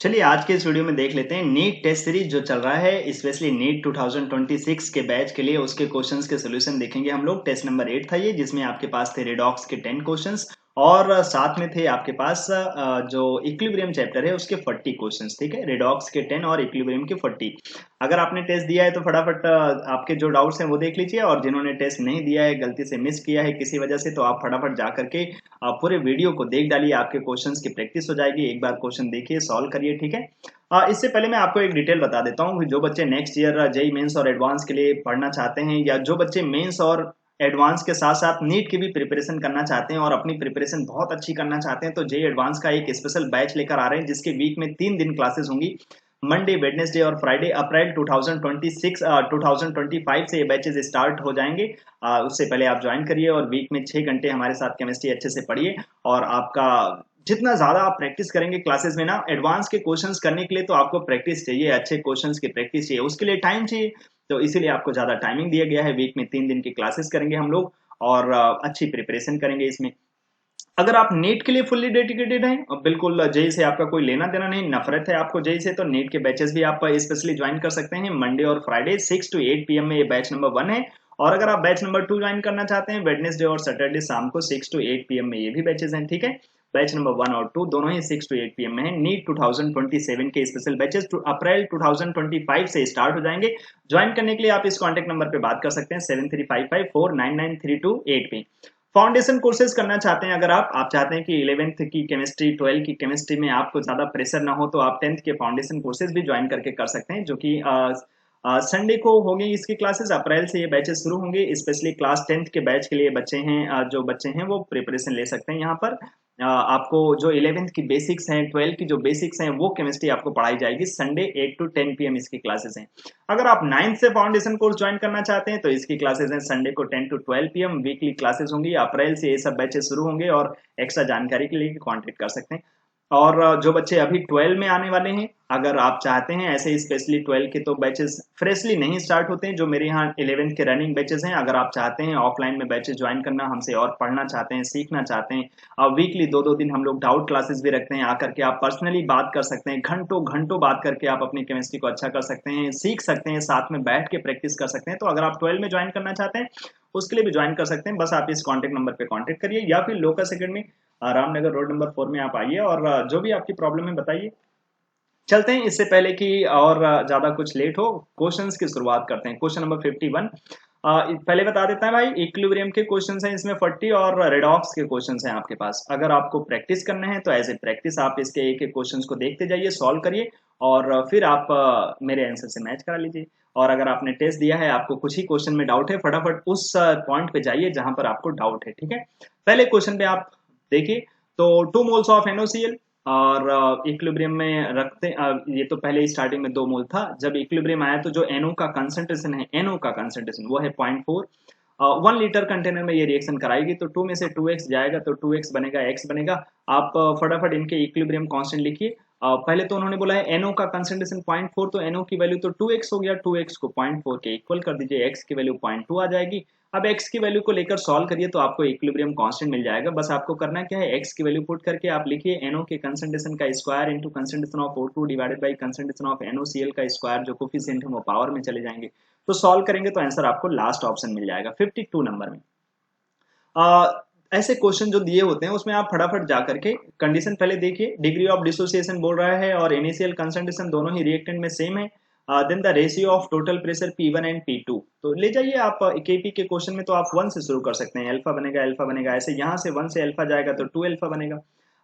चलिए आज के इस वीडियो में देख लेते हैं नीट टेस्ट सीरीज जो चल रहा है स्पेशली नीट 2026 के बैच के लिए उसके क्वेश्चंस के सॉल्यूशन देखेंगे हम लोग। टेस्ट नंबर 8 था ये, जिसमें आपके पास थे रेडॉक्स के 10 क्वेश्चंस और साथ में थे आपके पास जो इक्विलिब्रियम चैप्टर है उसके 40 क्वेश्चंस। ठीक है, रेडॉक्स के 10 और इक्विलिब्रियम के 40। अगर आपने टेस्ट दिया है तो फटाफट आपके जो डाउट्स हैं वो देख लीजिए, और जिन्होंने टेस्ट नहीं दिया है, गलती से मिस किया है किसी वजह से, तो आप फटाफट जा करके पूरे वीडियो को देख डालिए। आपके क्वेश्चंस की प्रैक्टिस हो जाएगी। एक बार क्वेश्चन देखिए, सॉल्व करिए। ठीक है, इससे पहले मैं आपको एक डिटेल बता देता हूँ कि जो बच्चे नेक्स्ट ईयर जेई मेंस और एडवांस के लिए पढ़ना चाहते हैं, या जो बच्चे मेंस और एडवांस के साथ साथ नीट की भी प्रिपरेशन करना चाहते हैं और अपनी प्रिपरेशन बहुत अच्छी करना चाहते हैं, तो जेई एडवांस का एक स्पेशल बैच लेकर आ रहे हैं, जिसके वीक में 3 दिन क्लासेस होंगी। मंडे, वेडनेसडे और फ्राइडे। अप्रैल 2025 से ये बैचेस स्टार्ट हो जाएंगे। उससे पहले आप ज्वाइन करिए और वीक में 6 घंटे हमारे साथ केमिस्ट्री अच्छे से पढ़िए। और आपका जितना ज्यादा आप प्रैक्टिस करेंगे क्लासेस में ना, एडवांस के क्वेश्चंस करने के लिए तो आपको प्रैक्टिस चाहिए, अच्छे क्वेश्चंस की प्रैक्टिस चाहिए, उसके लिए टाइम चाहिए। तो इसीलिए आपको ज्यादा टाइमिंग दिया गया है। वीक में 3 दिन की क्लासेस करेंगे हम लोग और अच्छी प्रिपरेशन करेंगे इसमें। अगर आप नीट के लिए फुल्ली डेडिकेटेड हैं और बिल्कुल जेई से आपका कोई लेना देना नहीं, नफरत है आपको जेई से, तो नीट के बैचेस भी आप स्पेशली ज्वाइन कर सकते हैं। मंडे और फ्राइडे 6 to 8 PM में ये बैच नंबर 1 है। और अगर आप बैच नंबर 2 ज्वाइन करना चाहते हैं, वेडनेसडे और सैटरडे शाम को 6 to 8 PM में ये भी बैचेस हैं। ठीक है, बैच नंबर 1 और 2 दोनों ही 6 to 8 PM में है। नीट 2027 के स्पेशल बैचेस अप्रैल 2025 से स्टार्ट हो जाएंगे। ज्वाइन करने के लिए आप इस कॉन्टेक्ट नंबर पे बात कर सकते हैं 7355499328 पे। फाउंडेशन कोर्सेज करना चाहते हैं, अगर आप चाहते हैं कि 11th की केमिस्ट्री, 12th की केमिस्ट्री में आपको ज्यादा प्रेशर ना हो, तो आप 10th के फाउंडेशन कोर्सेज भी ज्वाइन करके कर सकते हैं, जो कि संडे को होंगे इसकी क्लासेस। अप्रैल से ये बैचेस शुरू होंगे। स्पेशली क्लास 10th के बैच के लिए बच्चे हैं, जो बच्चे हैं वो प्रिपरेशन ले सकते हैं यहाँ पर। आपको जो 11th की बेसिक्स हैं, 12th की जो बेसिक्स हैं, वो केमिस्ट्री आपको पढ़ाई जाएगी। संडे 8 to 10 PM इसकी क्लासेस हैं। अगर आप 9th से फाउंडेशन कोर्स ज्वाइन करना चाहते हैं, तो इसकी क्लासेस हैं संडे को 10 to 12 PM वीकली क्लासेस होंगी। अप्रैल से ये सब बैचेस शुरू होंगे और एक्स्ट्रा जानकारी के लिए कॉन्टेक्ट कर सकते हैं। और जो बच्चे अभी 12 में आने वाले हैं, अगर आप चाहते हैं ऐसे ही, स्पेशली 12 के तो बैचेस फ्रेशली नहीं स्टार्ट होते हैं, जो मेरे यहाँ 11th के रनिंग बैचेस हैं। अगर आप चाहते हैं ऑफलाइन में बैचेस ज्वाइन करना, हमसे और पढ़ना चाहते हैं, सीखना चाहते हैं, वीकली 2-2 दिन हम लोग डाउट क्लासेस भी रखते हैं। आकर के आप पर्सनली बात कर सकते हैं, घंटों घंटों बात करके आप अपनी केमिस्ट्री को अच्छा कर सकते हैं, सीख सकते हैं, साथ में बैठ के प्रैक्टिस कर सकते हैं। तो अगर आप 12 में ज्वाइन करना चाहते हैं, उसके लिए भी ज्वाइन कर सकते हैं। बस आप इस कॉन्टेक्ट नंबर पे कॉन्टेक्ट करिए, या फिर locus academy Ramnagar road number 4 में आप आइए और जो भी आपकी प्रॉब्लम है बताइए। चलते हैं, इससे पहले कि और ज्यादा कुछ लेट हो, क्वेश्चंस की शुरुआत करते हैं। क्वेश्चन नंबर 51 पहले बता देता है भाई, इक्विलिब्रियम के क्वेश्चंस हैं इसमें 40 और रेडॉक्स के क्वेश्चंस हैं आपके पास। अगर आपको प्रैक्टिस करना है तो एज ए प्रैक्टिस आप इसके एक एक क्वेश्चंस को देखते जाइए, सॉल्व करिए और फिर आप मेरे आंसर से मैच करा लीजिए। और अगर आपने टेस्ट दिया है, आपको कुछ ही क्वेश्चन में डाउट है, फटाफट उस पॉइंट पे जाइए जहां पर आपको डाउट है। ठीक है, पहले क्वेश्चन पे आप देखिए। तो 2 मोल्स ऑफ NaCl और इक्विलिब्रियम में रखते, ये तो पहले स्टार्टिंग में 2 मोल था, जब इक्विलिब्रियम आया तो जो NO का कंसंट्रेशन है, NO का कंसंट्रेशन वो है 0.4। 1 लीटर कंटेनर में ये रिएक्शन कराएगी, तो 2 में से 2x जाएगा तो 2x बनेगा, x बनेगा। आप फटाफट इनके इक्विलिब्रियम कांस्टेंट लिखिए। पहले तो उन्होंने बोला है NO का कंसंट्रेशन 0.4, तो NO की वैल्यू तो 2x हो गया, 2x को 0.4 के इक्वल कर दीजिए, x की वैल्यू 0.2 आ जाएगी। अब x की वैल्यू को लेकर सॉल्व करिए तो आपको इक्विलिब्रियम कांस्टेंट मिल जाएगा। बस आपको करना क्या है, x की वैल्यू पुट करके आप लिखिए NO के कंसंट्रेशन का square into concentration of O2 divided by concentration of NaCl का स्क्वायर, जो कोफिशिएंट है वो पावर में चले जाएंगे। तो सॉल्व करेंगे तो आंसर आपको लास्ट ऑप्शन मिल जाएगा 52 नंबर में। ऐसे क्वेश्चन जो दिए होते हैं उसमें आप फटाफट जा करके कंडीशन पहले देखिए। डिग्री ऑफ डिसोसिएशन बोल रहा है और इनिशियल कंसंट्रेशन दोनों ही रिएक्टेंट में सेम है। Then the ratio of total pressure P1 and P2, तो ले जाइए आप। केपी के क्वेश्चन में तो आप 1 से शुरू कर सकते हैं, अल्फा बनेगा अल्फा बनेगा, ऐसे यहाँ से 1 से अल्फा जाएगा तो 2 अल्फा बनेगा।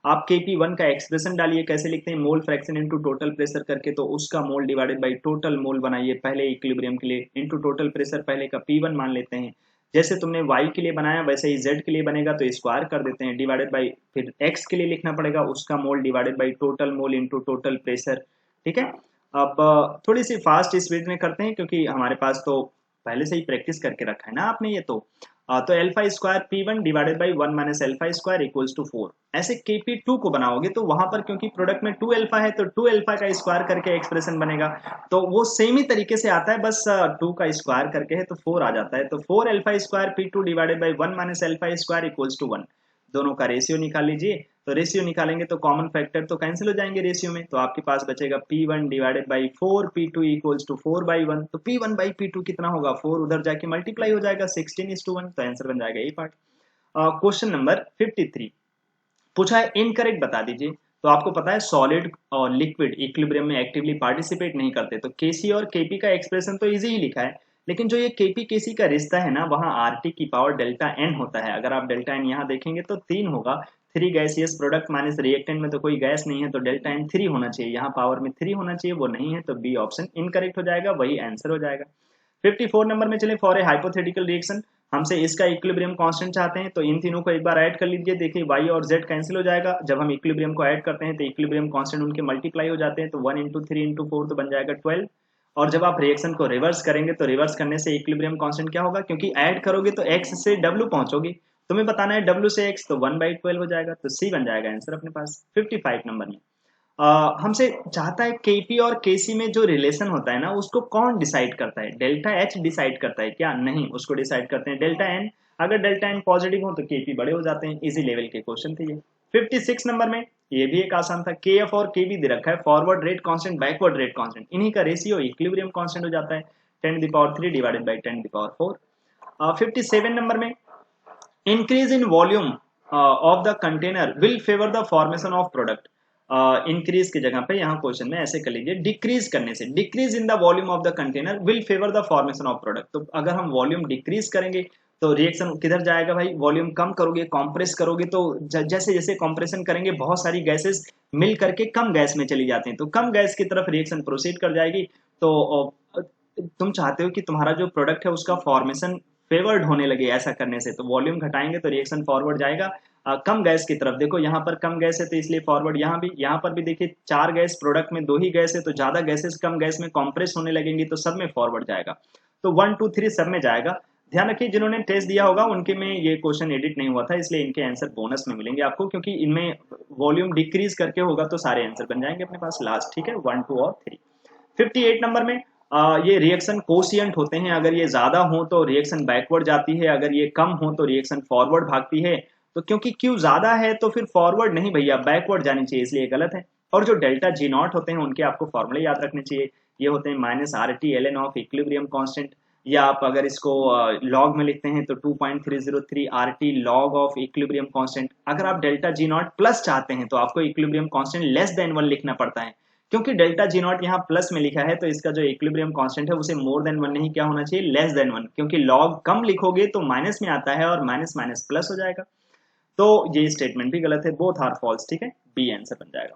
आप Kp1 का एक्सप्रेशन डालिए, कैसे लिखते हैं, mole fraction into total pressure करके, तो उसका मोल डिवाइडेड बाई टोटल मोल बनाइए पहले इक्विलिब्रियम के लिए, इनटू टोटल प्रेशर पहले का P1 मान लेते हैं। जैसे तुमने y के लिए बनाया वैसे ही z के लिए बनेगा, तो स्क्वायर कर देते हैं, डिवाइडेड बाई फिर x के लिए लिखना पड़ेगा, उसका मोल divided by total mole into total pressure. ठीक है, अब थोड़ी सी फास्ट स्पीड में करते हैं क्योंकि हमारे पास तो पहले से ही प्रैक्टिस करके रखा है ना आपने ये तो alpha square P1 divided by 1 minus alpha square equals to 4। ऐसे Kp2 को बनाओगे तो वहां पर क्योंकि प्रोडक्ट में 2 अल्फा है तो 2 अल्फा का स्क्वायर करके एक्सप्रेशन बनेगा, तो वो सेम ही तरीके से आता है, बस 2 का स्क्वायर करके है तो 4 आ जाता है। तो 4 alpha square P2 divided by 1 minus alpha square equals to 1। दोनों का रेशियो निकाल लीजिए। तो रेशियो निकालेंगे तो कॉमन फैक्टर तो कैंसिल हो जाएंगे रेशियो में, तो आपके पास बचेगा P1 divided by 4 P2 equals to 4/1। तो P1 बाई P2 कितना होगा, 4 उधर जाके मल्टीप्लाई हो जाएगा 16:1, तो आंसर बन जाएगा ये पार्ट। क्वेश्चन नंबर 53 पूछा है इनकरेक्ट बता दीजिए। तो आपको पता है सॉलिड और लिक्विड इक्विलिब्रियम में एक्टिवली पार्टिसिपेट नहीं करते, तो केसी और केपी का एक्सप्रेशन तो इजी ही लिखा है, लेकिन जो ये केपी केसी का रिश्ता है ना, वहां आरटी की पावर डेल्टा एन होता है। अगर आप डेल्टा एन यहाँ देखेंगे तो 3 होगा, 3 गैसियस प्रोडक्ट माइनस रिएक्टेंट में तो कोई गैस नहीं है, तो डेल्टा एन 3 होना चाहिए, यहाँ पावर में 3 होना चाहिए, वो नहीं है, तो बी ऑप्शन इनकरेक्ट हो जाएगा, वही आंसर हो जाएगा। 54 नंबर में चले, फॉर ए हाइपोथेटिकल रिएक्शन, हमसे इसका इक्विलिब्रियम कांस्टेंट चाहते हैं, तो इन तीनों को एक बार ऐड कर लीजिए। देखिए y और z कैंसिल हो जाएगा, जब हम इक्विलिब्रियम को ऐड करते हैं तो इक्विलिब्रियम कांस्टेंट उनके मल्टीप्लाई हो जाते हैं, तो 1 इंटू 3 इंटू 4 तो बन जाएगा 12। और जब आप रिएक्शन को रिवर्स करेंगे तो रिवर्स करने से इक्विलिब्रियम कांस्टेंट क्या होगा, क्योंकि ऐड करोगे तो x से w पहुंचोगे, तुम्हें बताना है w से x, तो 1/12 हो जाएगा, तो c बन जाएगा आंसर अपने पास। 55 नंबर में हमसे चाहता है केपी और केसी में जो रिलेशन होता है ना, उसको कौन डिसाइड करता है, डेल्टा एच डिसाइड करता है क्या, नहीं, उसको डिसाइड करते हैं डेल्टा एन। अगर डेल्टा एन पॉजिटिव हो तो केपी बड़े हो जाते हैं, इजी लेवल के क्वेश्चन थे ये। 56 नंबर में ये भी एक आसान था, के एफ और के बी दे रखा है, forward rate constant backward rate constant, इन्हीं का रेशियो इक्विलिब्रियम कांस्टेंट हो जाता है 10⁻³ डिवाइडेड बाई 10⁻⁴। 57 नंबर में increase in volume of the container will favor the formation of product। Increase की जगह पे यहाँ क्वेश्चन में ऐसे कर लीजिए, डिक्रीज करने से, decrease in the volume of the container will favour the formation of product. तो अगर हम वॉल्यूम डिक्रीज करेंगे तो रिएक्शन किधर जाएगा भाई, वॉल्यूम कम करोगे कॉम्प्रेस करोगे तो जैसे जैसे कॉम्प्रेशन करेंगे बहुत सारी गैसेस मिल करके कम गैस में चली जाती हैं, तो कम गैस की तरफ रिएक्शन प्रोसीड कर जाएगी। तो तुम चाहते हो कि तुम्हारा जो प्रोडक्ट है उसका फॉर्मेशन फेवर्ड होने लगे ऐसा करने से, तो वॉल्यूम घटाएंगे तो रिएक्शन फॉरवर्ड जाएगा कम गैस की तरफ। देखो यहाँ पर कम गैस है तो इसलिए फॉरवर्ड, यहाँ पर भी देखिए 4 गैस प्रोडक्ट में 2 ही गैस है, तो ज्यादा गैसेस कम गैस में कॉम्प्रेस होने लगेंगी, तो सब में फॉरवर्ड जाएगा, तो 1 2 3 सब में जाएगा। ध्यान रखिए जिन्होंने टेस्ट दिया होगा उनके में ये क्वेश्चन एडिट नहीं हुआ था, इसलिए इनके आंसर बोनस में मिलेंगे आपको, क्योंकि इनमें वॉल्यूम डिक्रीज करके होगा तो सारे आंसर बन जाएंगे अपने पास लास्ट, ठीक है, 1 2 और 3। 58 नंबर में ये रिएक्शन कोशियंट होते हैं, अगर ये ज्यादा हो तो रिएक्शन बैकवर्ड जाती है, अगर ये कम हो तो रिएक्शन फॉरवर्ड भागती है। तो क्योंकि Q ज्यादा है तो फिर फॉरवर्ड नहीं भैया बैकवर्ड जानी चाहिए, इसलिए गलत है। और जो डेल्टा जी नॉट होते हैं उनके आपको फॉर्मूले याद रखने चाहिए, ये होते हैं -RT ln of equilibrium constant, या आप अगर इसको लॉग में लिखते हैं तो 2.303 RT log of equilibrium constant. अगर आप डेल्टा जी नॉट प्लस चाहते हैं तो आपको इक्विलिब्रियम कांस्टेंट लेस देन 1 लिखना पड़ता है, क्योंकि डेल्टा जी नॉट यहाँ प्लस में लिखा है तो इसका जो इक्विलिब्रियम कांस्टेंट है उसे मोर देन 1 नहीं क्या होना चाहिए, लेस देन 1, क्योंकि लॉग कम लिखोगे तो माइनस में आता है और माइनस माइनस प्लस हो जाएगा, तो ये स्टेटमेंट भी गलत है, बोथ आर फॉल्स, ठीक है, बी आंसर बन जाएगा।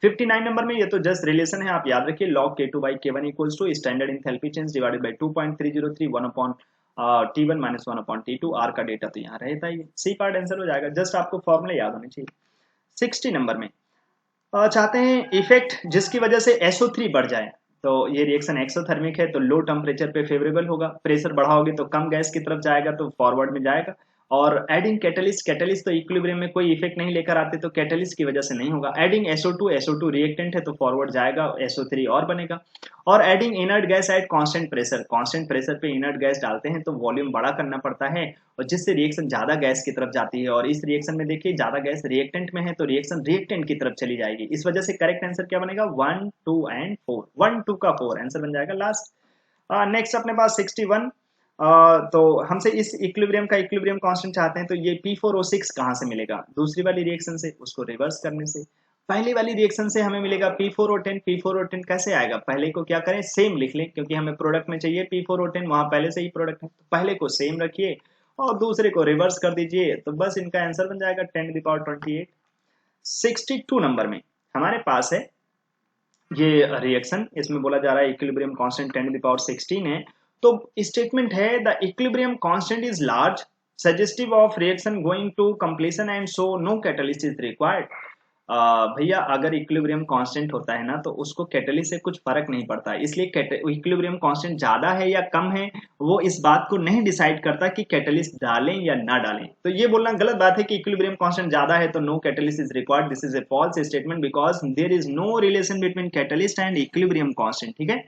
59 नंबर में ये तो जस्ट रिलेशन है, आप याद रखिए log K2/K1 equals to standard enthalpy change divided by 2.303 1 upon T1 minus 1 upon T2, R का डेटा तो यहाँ रहता ही है, सी पार्ट आंसर हो जाएगा, जस्ट आपको फॉर्मूले याद होने चाहिए। 60 नंबर में चाहते हैं इफेक्ट जिसकी वजह से SO3 बढ़ जाए, तो ये रिएक्शन एक्सोथर्मिक है तो लो टेम्परेचर पे फेवरेबल होगा, प्रेशर बढ़ाओगे तो कम गैस की तरफ जाएगा तो फॉरवर्ड में जाएगा। और एडिंग कैटलिस्ट, कैटलिस्ट तो इक्विलिब्रियम में कोई इफेक्ट नहीं लेकर आते तो कैटलिस्ट की वजह से नहीं होगा। एडिंग SO2 रिएक्टेंट है तो फॉरवर्ड जाएगा, SO3 और बनेगा। और adding inert gas at constant pressure पे इनर्ट गैस डालते हैं तो वॉल्यूम बड़ा करना पड़ता है, और जिससे रिएक्शन ज्यादा गैस की तरफ जाती है, और इस रिएक्शन में देखिए ज्यादा गैस रिएक्टेंट में है तो रिएक्शन रिएक्टेंट की तरफ चली जाएगी, इस वजह से करेक्ट आंसर क्या बनेगा, 1 2 एंड 4, 1 2 का 4 आंसर बन जाएगा लास्ट। नेक्स्ट अपने पास 61, तो हमसे इस इक्विलिब्रियम कांस्टेंट चाहते हैं, तो ये P4O6 कहाँ से मिलेगा, दूसरी वाली रिएक्शन से, उसको रिवर्स करने से। पहली वाली रिएक्शन से हमें मिलेगा P4O10 कैसे आएगा, पहले को क्या करें सेम लिख लें, क्योंकि हमें प्रोडक्ट में चाहिए P4O10, वहां पहले से ही प्रोडक्ट है, तो पहले को सेम रखिए और दूसरे को रिवर्स कर दीजिए, तो बस इनका आंसर बन जाएगा 10⁻28। 62 नंबर में हमारे पास है ये रिएक्शन, इसमें बोला जा रहा है इक्विलिब्रियम कांस्टेंट 10⁻16 है, तो स्टेटमेंट है the equilibrium constant is large suggestive of reaction going to completion and so no catalyst is required. भैया अगर इक्विलिब्रियम कांस्टेंट होता है ना तो उसको कैटलिस्ट से कुछ फर्क नहीं पड़ता, इसलिए इक्विलिब्रियम कांस्टेंट ज्यादा है या कम है वो इस बात को नहीं डिसाइड करता कि कैटलिस्ट डालें या ना डालें। तो ये बोलना गलत बात है कि इक्विलिब्रियम कांस्टेंट ज्यादा है तो no catalyst is required, this is a false statement because there is no relation between catalyst and equilibrium constant, ठीक है।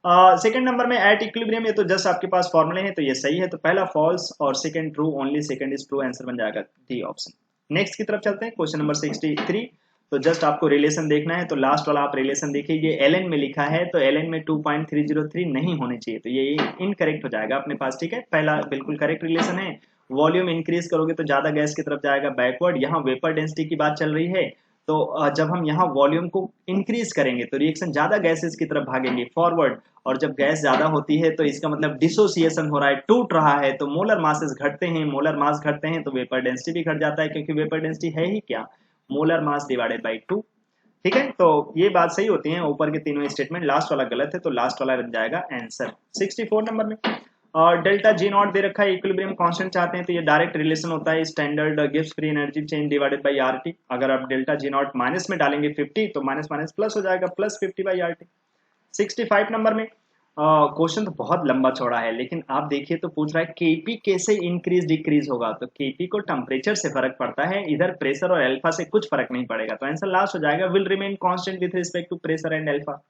सेकंड नंबर में एट इक्विलिब्रियम, ये तो जस्ट आपके पास फॉर्मूले हैं तो ये सही है, तो पहला फॉल्स और second true, only second is true, answer बन जाएगा डी ऑप्शन। नेक्स्ट की तरफ चलते हैं, क्वेश्चन नंबर 63। तो जस्ट आपको रिलेशन देखना है, तो लास्ट वाला आप रिलेशन देखिए, ये एल में लिखा है, तो एल में 2.303 नहीं होने चाहिए, तो ये इनकरेक्ट हो जाएगा अपने पास, ठीक है। पहला बिल्कुल करेक्ट रिलेशन है। वॉल्यूम इंक्रीज करोगे तो ज्यादा गैस की तरफ जाएगा बैकवर्ड, यहाँ वेपर डेंसिटी की बात चल रही है, तो जब हम यहाँ वॉल्यूम को इंक्रीज करेंगे तो रिएक्शन ज्यादा गैसेस की तरफ भागेंगे फॉरवर्ड, और जब गैस ज्यादा होती है तो इसका मतलब डिसोसिएशन हो रहा है, टूट रहा है, तो मोलर मासेस घटते हैं, मोलर मास घटते हैं तो वेपर डेंसिटी भी घट जाता है, क्योंकि वेपर डेंसिटी है ही क्या, मोलर मास डिवाइडेड बाई 2, ठीक है। तो ये बात सही होती है, ऊपर के तीनों स्टेटमेंट, लास्ट वाला गलत है, तो लास्ट वाला बन जाएगा आंसर। 64 नंबर में और डेल्टा जी नॉट दे रखा है, इक्विलिब्रियम कांस्टेंट चाहते हैं, तो ये डायरेक्ट रिलेशन होता है standard Gibbs free energy change divided by RT. अगर आप डेल्टा जी नॉट माइनस में डालेंगे 50 तो माइनस माइनस प्लस हो जाएगा, प्लस 50 बाई आरटी। 65 नंबर में क्वेश्चन तो बहुत लंबा चौड़ा है, लेकिन आप देखिए तो पूछ रहा है केपी कैसे इंक्रीज डिक्रीज होगा, तो केपी को टेम्परेचर से फर्क पड़ता है, इधर प्रेशर और अल्फा से कुछ फर्क नहीं पड़ेगा, तो आंसर लास्ट हो जाएगा will remain constant with respect to pressure and alpha.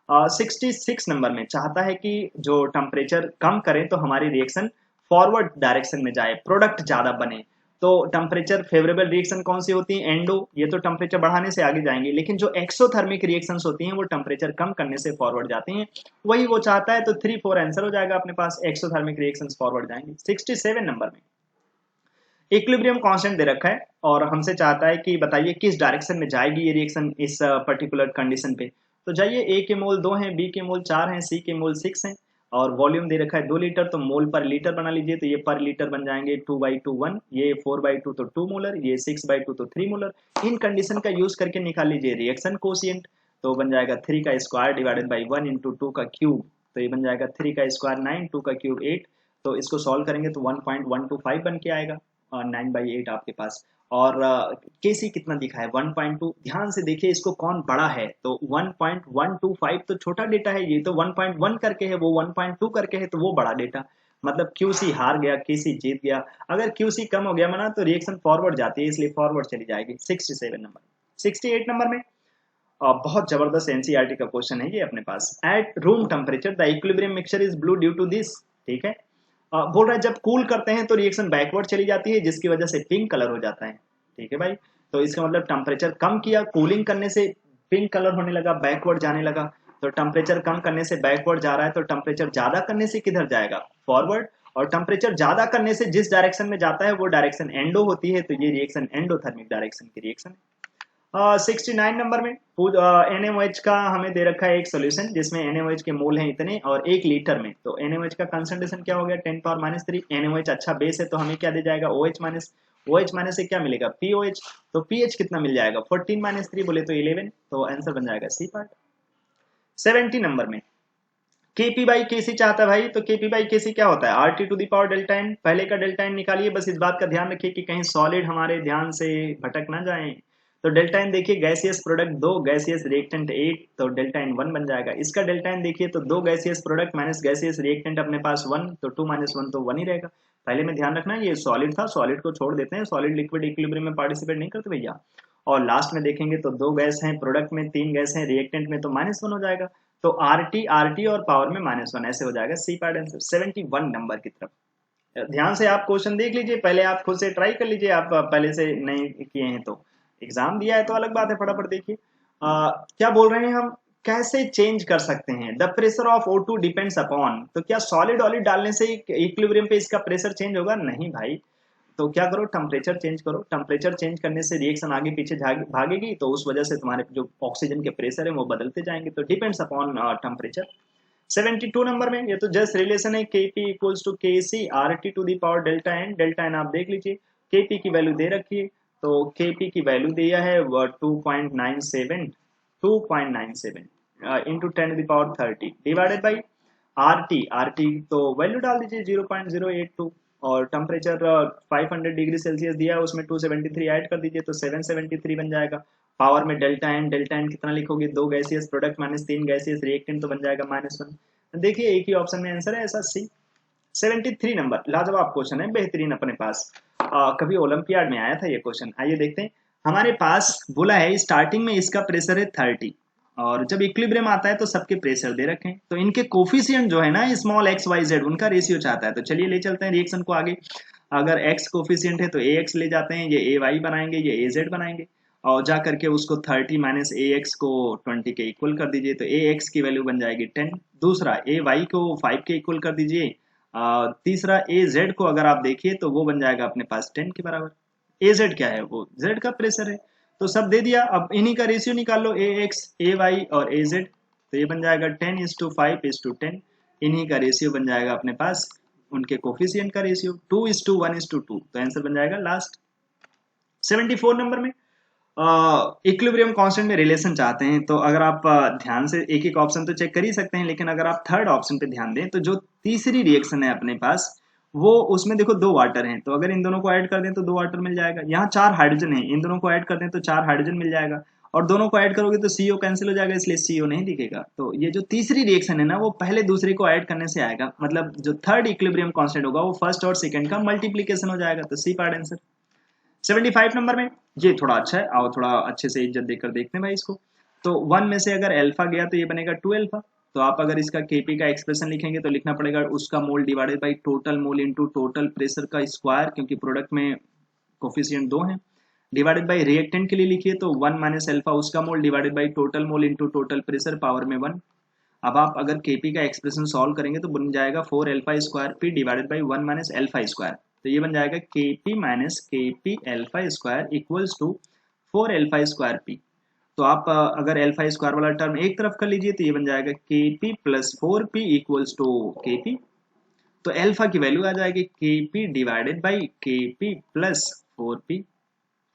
66 number में चाहता है कि जो टेम्परेचर कम करें तो हमारी रिएक्शन फॉरवर्ड डायरेक्शन में जाए, प्रोडक्ट ज्यादा बने, तो टेम्परेचर फेवरेबल रिएक्शन कौन सी होती है, एंडो, ये तो टेम्परेचर बढ़ाने से आगे जाएंगे, लेकिन जो एक्सोथर्मिक रिएक्शंस होती हैं वो टेम्परेचर कम करने से फॉरवर्ड जाती हैं, वही वो चाहता है, तो 3-4 आंसर हो जाएगा अपने पास, एक्सोथर्मिक रिएक्शंस फॉरवर्ड जाएंगे। 67 नंबर में इक्विलिब्रियम कांस्टेंट दे रखा है और हमसे चाहता है कि बताइए किस डायरेक्शन में जाएगी ये रिएक्शन इस पर्टिकुलर कंडीशन पे, तो जाइए, ए के मोल 2 हैं, बी के मोल 4 हैं, सी के मोल 6 हैं, और वॉल्यूम दे रखा है 2 लीटर, तो मोल पर लीटर बना लीजिए, तो ये पर लीटर बन जाएंगे 2/2 1, ये 4/2 तो 2 मोलर, ये 6/2 तो 3 मोलर। इन कंडीशन का यूज करके निकाल लीजिए रिएक्शन कोशिएंट, तो बन जाएगा 3 का स्क्वायर डिवाइडेड बाई 1 इंटू 2 का क्यूब, तो ये बन जाएगा 3 का स्क्वायर 9, 2 का क्यूब 8, तो इसको सॉल्व करेंगे तो 1.125 बन के आएगा, 9/8 आपके पास। और केसी कितना दिखा है 1.2, ध्यान से देखिए इसको कौन बड़ा है, तो 1.125 तो छोटा डेटा है, ये तो 1.1 करके है, वो 1.2 करके है, तो वो बड़ा डेटा, मतलब QC हार गया, KC जीत गया। अगर QC कम हो गया माना तो रिएक्शन फॉरवर्ड जाती है, इसलिए फॉरवर्ड चली जाएगी। 67 नंबर। 68 नंबर में बहुत जबरदस्त एनसीईआरटी का क्वेश्चन है ये अपने पास, at room temperature the equilibrium mixture is blue due to this, ठीक है। बोल रहा है जब कूल करते हैं तो रिएक्शन बैकवर्ड चली जाती है, जिसकी वजह से पिंक कलर हो जाता है, ठीक है भाई, तो इसका मतलब टेम्परेचर कम किया, कूलिंग करने से पिंक कलर होने लगा, बैकवर्ड जाने लगा, तो टेम्परेचर कम करने से बैकवर्ड जा रहा है, तो टेम्परेचर ज्यादा करने से किधर जाएगा, फॉरवर्ड, और टेम्परेचर ज्यादा करने से जिस डायरेक्शन में जाता है वो डायरेक्शन एंडो होती है, तो ये रिएक्शन एंडोथर्मिक डायरेक्शन की रिएक्शन है। 69 नंबर में NaOH का हमें दे रखा है एक सोल्यूशन, जिसमें NaOH के मोल हैं इतने और 1 लीटर में, तो NaOH का कंसंट्रेशन क्या हो गया 10⁻³ NaOH अच्छा बेस है, तो हमें क्या दे जाएगा OH माइनस से क्या मिलेगा POH, तो pH कितना मिल जाएगा 14⁻³ बोले तो 11, तो आंसर बन जाएगा सी पार्ट। 70 नंबर में Kp/Kc चाहता है भाई, तो Kp/Kc क्या होता है RT to the power delta N, पहले का डेल्टा एन निकालिए, बस इस बात का ध्यान रखिए कि कहीं सॉलिड हमारे ध्यान से भटक ना जाए, तो डेल्टा एन देखिए गैसियस प्रोडक्ट 2, गैसियस रिएक्टेंट 8, तो डेल्टा एन 1 बन जाएगा। इसका डेल्टा एन देखिए तो 2 gaseous product minus gaseous reactant अपने पास 1, तो 2 - 1 तो 1 ही रहेगा। पहले में ध्यान रखना ये सॉलिड था, सॉलिड को छोड़ देते हैं, सॉलिड लिक्विड इक्विलिब्रियम में पार्टिसिपेट नहीं करते भैया। और लास्ट में देखेंगे तो 2 गैस हैं, प्रोडक्ट में 3 गैस हैं, रिएक्टेंट में तो -1 हो जाएगा, तो RT और पावर में -1 ऐसे हो जाएगा सी पार्ट आंसर। 71 नंबर की तरफ ध्यान से आप क्वेश्चन देख लीजिए, पहले आप खुद से ट्राई कर लीजिए, आप पहले से नहीं किए हैं तो, एग्जाम दिया है तो अलग बात है, फटाफट देखिए क्या बोल रहे हैं हम, कैसे चेंज कर सकते हैं, the pressure of O2 depends upon, तो क्या सॉलिड ऑलिड डालने से इक्विलिब्रियम पे इसका प्रेशर चेंज होगा, नहीं भाई, तो क्या करो टेम्परेचर चेंज करो, टेम्परेचर चेंज करने से रिएक्शन आगे पीछे भागेगी, तो उस वजह से तुम्हारे जो ऑक्सीजन के प्रेशर है वो बदलते जाएंगे, तो डिपेंड्स अपॉन टेम्परेचर। 72 नंबर में ये तो जस्ट रिलेशन है Kp equals to Kc RT to the power delta N, delta N आप देख लीजिए, Kp की वैल्यू दे रखी है, तो Kp की वैल्यू दिया है 2.97 इंटू 10⁻30 डिवाइडेड बाई RT तो वैल्यू डाल दीजिए 0.082, और टेम्परेचर 500 डिग्री सेल्सियस दिया है, उसमें 273 ऐड कर दीजिए तो 773 बन जाएगा। पावर में डेल्टा एन कितना लिखोगे, 2 gaseous product minus 3 gaseous reactant, तो बन जाएगा -1। देखिए एक ही ऑप्शन में आंसर है ऐसा सी। 73 नंबर लाजवाब क्वेश्चन है, बेहतरीन अपने पास, कभी ओलंपियाड में आया था ये क्वेश्चन, आइए देखते हैं। हमारे पास बोला है स्टार्टिंग में इसका प्रेशर है 30, और जब इक्विलिब्रियम आता है तो सबके प्रेशर दे रखे हैं, तो इनके कोफिशिएंट जो है ना स्मॉल x y z उनका रेशियो चाहता है, तो चलिए ले चलते हैं रिएक्शन को आगे। अगर x कोफिशिएंट है तो ax ले जाते हैं, ये ay बनाएंगे, ये az बनाएंगे, और जा करके उसको 30 माइनस ax को 20 के इक्वल कर दीजिए तो ax की वैल्यू बन जाएगी 10। दूसरा ay को 5 के इक्वल कर दीजिए। तीसरा az को अगर आप देखिए तो वो बन जाएगा अपने पास 10 के बराबर। az क्या है, वो z का प्रेशर है। तो सब दे दिया, अब इन्हीं का रेशियो निकाल लो, ax ay और az। तो ये बन जाएगा 10:5:10। इन्हीं का रेशियो बन जाएगा अपने पास, उनके कोफिशिएंट का रेशियो 2:1:2। तो आंसर बन जाएगा लास्ट 74 नंबर में। इक्विलिब्रियम कांस्टेंट में रिलेशन चाहते हैं तो अगर आप ध्यान से एक एक ऑप्शन तो चेक कर ही सकते हैं, लेकिन अगर आप थर्ड ऑप्शन पे ध्यान दें तो जो तीसरी रिएक्शन है अपने पास, वो उसमें देखो 2 वाटर हैं, तो अगर इन दोनों को ऐड कर दें तो 2 वाटर मिल जाएगा। यहाँ 4 हाइड्रोजन है, इन दोनों को ऐड कर दें तो 4 हाइड्रोजन मिल जाएगा, और दोनों को ऐड करोगे तो CO कैंसिल हो जाएगा, इसलिए CO नहीं दिखेगा। तो ये जो तीसरी रिएक्शन है ना, वो पहले दूसरे को ऐड करने से आएगा, मतलब जो थर्ड इक्विलिब्रियम कांस्टेंट होगा वो फर्स्ट और सेकंड का मल्टीप्लीकेशन हो जाएगा। तो सी पार्ट आंसर 75 नंबर में। ये थोड़ा अच्छा है, आओ थोड़ा अच्छे से इज्जत देकर देखते हैं भाई इसको। तो 1 में से अगर अल्फा गया तो ये बनेगा 2 अल्फा। तो आप अगर इसका केपी का एक्सप्रेशन लिखेंगे तो लिखना पड़ेगा उसका मोल divided by total mole into total pressure का स्क्वायर, क्योंकि प्रोडक्ट में कोफिशिएंट 2 हैं। डिवाइडेड बाई रिएक्टेंट के लिए लिखिए तो 1 माइनस अल्फा उसका मोल divided by total mole into total pressure power में 1। अब आप अगर केपी का एक्सप्रेशन सॉल्व करेंगे तो बन जाएगा 4 alpha square P divided by 1 minus alpha square. तो ये बन जाएगा KP minus KP alpha square equals to 4 alpha square P. तो आप अगर अल्फा स्क्वायर वाला टर्म एक तरफ कर लीजिए तो ये बन जाएगा KP plus 4p equals to KP. तो अल्फा की वैल्यू आ जाएगी KP divided by KP plus 4p।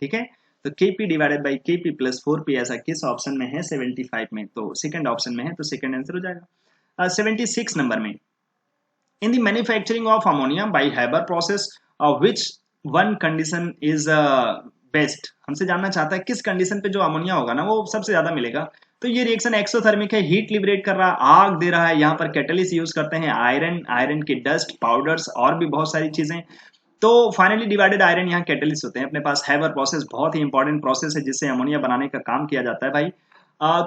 ठीक है, तो Kp divided by Kp plus 4p ऐसा किस ऑप्शन में है 75 में, तो सेकंड ऑप्शन में है, तो सेकंड आंसर हो जाएगा। 76 नंबर में, in the manufacturing of ammonia bye Haber process which one condition is best. हमसे जानना चाहता है किस कंडीशन पे जो अमोनिया होगा ना वो सबसे ज्यादा मिलेगा। तो ये रिएक्शन एक्सोथर्मिक है, हीट लिबरेट कर रहा है, आग दे रहा है। यहाँ पर कैटलिस्ट यूज करते हैं आयरन, आयरन की डस्ट, पाउडर्स और भी बहुत सारी चीजें। तो फाइनली डिवाइडेड आयरन यहाँ कैटलिस्ट होते हैं अपने पास। हैबर प्रोसेस बहुत ही इंपॉर्टेंट प्रोसेस है जिससे अमोनिया बनाने का काम किया जाता है भाई।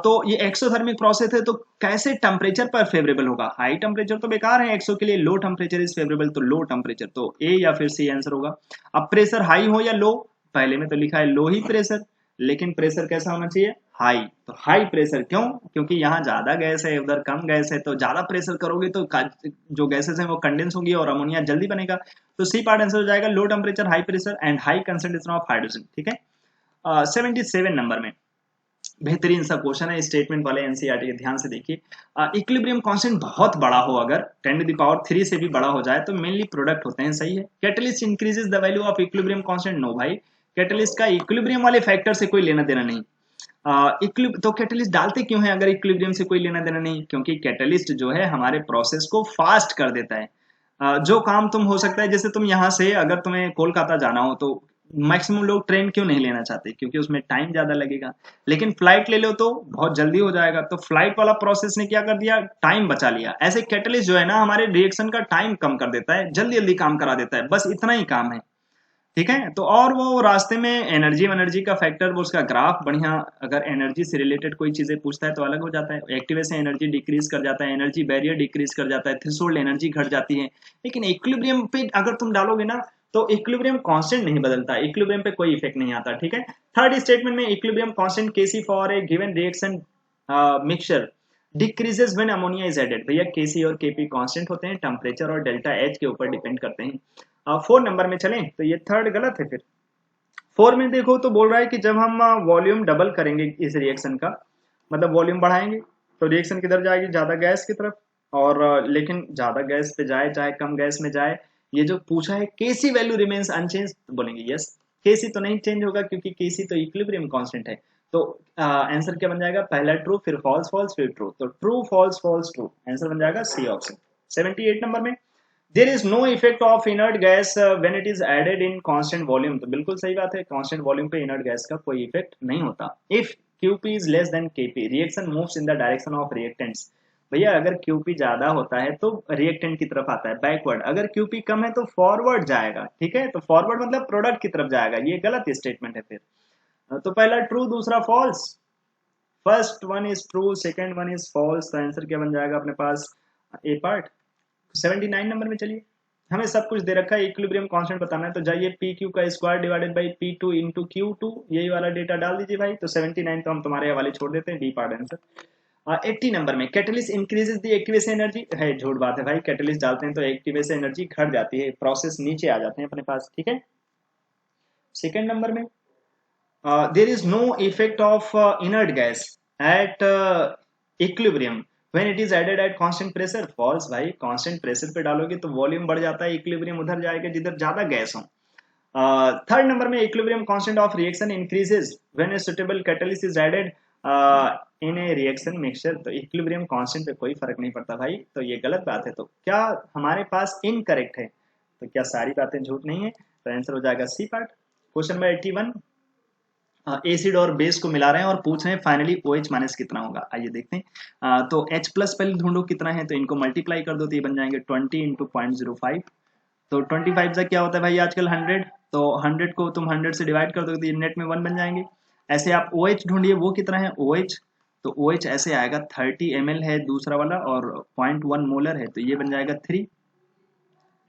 तो ये एक्सोथर्मिक प्रोसेस है, तो कैसे टेम्परेचर पर फेवरेबल होगा। हाई टेम्परेचर तो बेकार है एक्सो के लिए, लो टेम्परेचर इज फेवरेबल, तो लो टेम्परेचर, तो ए या फिर सी आंसर होगा। अब प्रेशर हाई हो या लो, पहले में तो लिखा है लो ही प्रेशर, लेकिन प्रेशर कैसा होना चाहिए, हाई। तो हाई प्रेशर क्यों, क्योंकि यहाँ ज्यादा गैस है उधर कम गैस है, तो ज्यादा प्रेशर करोगे तो जो गैसेस हैं वो कंडेंस होंगी और अमोनिया जल्दी बनेगा। तो सी पार्ट आंसर हो जाएगा low temperature high pressure and high concentration of hydrogen. ठीक है, 77 नंबर में बेहतरीन सा क्वेश्चन है, स्टेटमेंट वाले एनसीईआरटी के, ध्यान से देखिए। इक्विलिब्रियम कांस्टेंट बहुत बड़ा हो, अगर 10 टू द पावर 3 से भी बड़ा हो जाए तो मेनली प्रोडक्ट होते हैं, सही है। Catalyst increases the value of equilibrium constant, no भाई, कैटलिस्ट का इक्विलिब्रियम वाले फैक्टर से कोई लेना देना नहीं। तो कैटलिस्ट डालते क्यों है अगर इक्विलिब्रियम से कोई लेना देना नहीं, क्योंकि कैटलिस्ट जो है हमारे प्रोसेस को फास्ट कर देता है। जो काम तुम हो सकता है, जैसे तुम यहाँ से अगर तुम्हें कोलकाता जाना हो तो मैक्सिमम लोग ट्रेन क्यों नहीं लेना चाहते, क्योंकि उसमें टाइम ज्यादा लगेगा। लेकिन फ्लाइट ले लो तो बहुत जल्दी हो जाएगा, तो फ्लाइट वाला प्रोसेस ने क्या कर दिया, टाइम बचा लिया। ऐसे कैटलिस्ट जो है ना हमारे रिएक्शन का टाइम कम कर देता है, जल्दी जल्दी काम करा देता है, बस इतना ही काम है। ठीक है, तो और वो रास्ते में एनर्जी का फैक्टर, वो उसका ग्राफ बढ़िया, अगर एनर्जी से रिलेटेड कोई चीजें पूछता है तो अलग हो जाता है। एक्टिवेशन एनर्जी डिक्रीज कर जाता है, एनर्जी बैरियर डिक्रीज कर जाता है, थ्रेशोल्ड एनर्जी घट जाती है। लेकिन इक्विलिब्रियम पे अगर तुम डालोगे ना तो इक्विलिब्रियम कांस्टेंट नहीं बदलता, इक्विलिब्रियम पे कोई इफेक्ट नहीं आता। ठीक है, थर्ड स्टेटमेंट में equilibrium constant KC for a given reaction mixture decreases when ammonia is added. भैया केसी और केपी कांस्टेंट होते हैं, टेम्परेचर और डेल्टा एच के ऊपर डिपेंड करते हैं। 4 नंबर में चलें तो ये थर्ड गलत है। फिर 4 में देखो तो बोल रहा है कि जब हम वॉल्यूम डबल करेंगे इस रिएक्शन का, मतलब वॉल्यूम बढ़ाएंगे तो रिएक्शन किधर जाएगी, ज्यादा गैस की तरफ। और लेकिन ज्यादा गैस पे जाए चाहे कम गैस में जाए, ये जो पूछा है केसी वैल्यू रिमेन्स अनचेंज, तो बोलेंगे यस, केसी तो नहीं चेंज होगा क्योंकि केसी तो इक्विलिब्रियम कांस्टेंट है। तो आंसर क्या बन जाएगा, पहला ट्रू, फिर फॉल्स फॉल्स, फिर ट्रू, तो true false false true, answer बन जाएगा सी ऑप्शन। 78 नंबर में, there is no effect of inert gas when it is added in constant volume. तो बिल्कुल सही बात है, कांस्टेंट वॉल्यूम पे इनर्ट गैस का कोई इफेक्ट नहीं होता। If QP is less than KP reaction moves in the direction of reactants. भैया अगर QP ज्यादा होता है तो रिएक्टेंट की तरफ आता है बैकवर्ड, अगर QP कम है तो फॉरवर्ड जाएगा। ठीक है, तो फॉरवर्ड मतलब प्रोडक्ट की तरफ जाएगा, ये गलत स्टेटमेंट है। फिर तो पहला ट्रू, दूसरा false, first one is true, second one is false, तो आंसर क्या बन जाएगा अपने पास, ए पार्ट। 79 नंबर में चलिए, हमें सब कुछ दे रखा है, इक्विलिब्रियम कांस्टेंट बताना है, तो जाइए पी क्यू का square divided by P two into Q two, यही वाला डेटा डाल दीजिए भाई। तो 79 तो हम तुम्हारे हवाले छोड़ देते हैं, डी पार्ट आंसर। 80 नंबर में catalyst increases the activation energy, है झूठ बात है भाई, कैटलिस्ट डालते हैं तो एक्टिवेशन एनर्जी घट जाती है, प्रोसेस नीचे आ जाते हैं अपने पास, ठीक है। सेकंड नंबर में there is no effect of inert gas at equilibrium when it is added at constant pressure, false भाई, constant pressure पे डालोगे तो वॉल्यूम बढ़ जाता है, इक्विलिब्रियम उधर जाएगा जिधर ज्यादा गैस हो। थर्ड नंबर में equilibrium constant of reaction increases when a suitable catalyst is added in a reaction mixture, तो इक्विलिब्रियम कांस्टेंट पे कोई फर्क नहीं पड़ता भाई, तो ये गलत बात है। तो क्या हमारे पास इनकरेक्ट है, तो क्या सारी बातें झूठ नहीं है, तो आंसर हो जाएगा C part. Question number 81, acid और बेस को मिला रहे हैं और पूछ रहे हैं फाइनली OH माइनस कितना होगा, आइए देखते हैं। तो H प्लस पहले ढूंढो कितना है, तो इनको मल्टीप्लाई कर दो तो ये बन जाएंगे 20 इंटू 0.05, तो 25 से क्या होता है भाई आजकल 100, तो 100 को तुम 100 से डिवाइड कर दोगे तो ये नेट में 1 बन जाएंगे। ऐसे आप OH ढूंढिए, वो कितना है OH, तो OH ऐसे आएगा 30 ml है दूसरा वाला और 0.1 मोलर है, तो ये बन जाएगा 3,